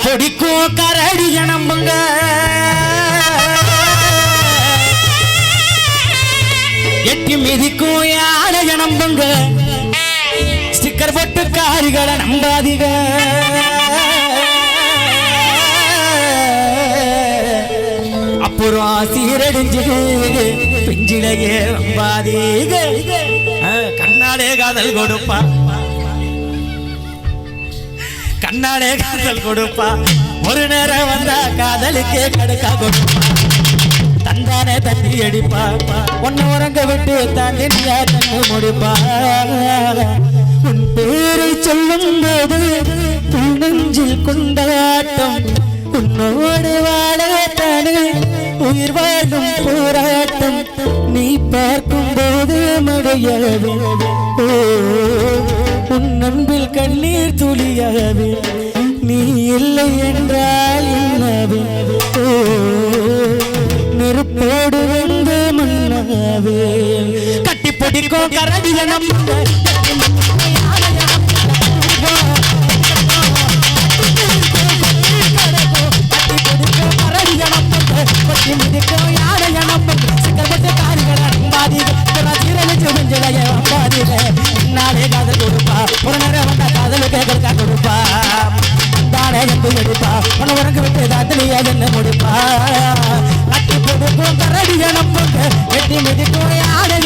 பொடிக்கும் கரடிய நம்புங்க எட்டி மிதிக்கும் யானைய நம்புங்க ஸ்டிக்கர் போட்டு காரிகளை நம்பாதீங்க அப்புறம் சீரடிஞ்சு பிஞ்சிலையே நம்பாதீங்க கண்ணாலே காதல் கொடுப்பா கண்ணாலே காதல் கொடுப்பா ஒரு நேரம் வந்தா காதலுக்கே கடுக்கா கொடுப்பா தந்தானே தண்ணி அடிப்பா ஒன்னு உறங்க விட்டு தாண்டி தண்ணி முடிப்பா உன் பேரை சொல்லும் போது நெஞ்சில் கொண்டாட்டம் உன்னோடு வாழத்தானே உயிர் வாழும் போராட்டம் நீ பார்க்கும் போது மடையாது உன் அன்பில் கண்ணீர் துளியாவே நீ இல்லை என்றால் என்னவே நெருப்போடு வந்து மண்ணாவே கட்டி பொடிக்கும் கரடிய நம்புங்க நாளே காதல் கொடுப்பா ஒரு நேரம் வந்தா காதலுக்கு கொடுக்கா கொடுப்பா தானே எம்பு எடுப்பா உன உறங்க விட்டு தாத்தலியா என்ன முடிப்பா கட்டி பொடுக்கும் கரடிய நம்புங்க வெட்டி மிதிக்கும் யானை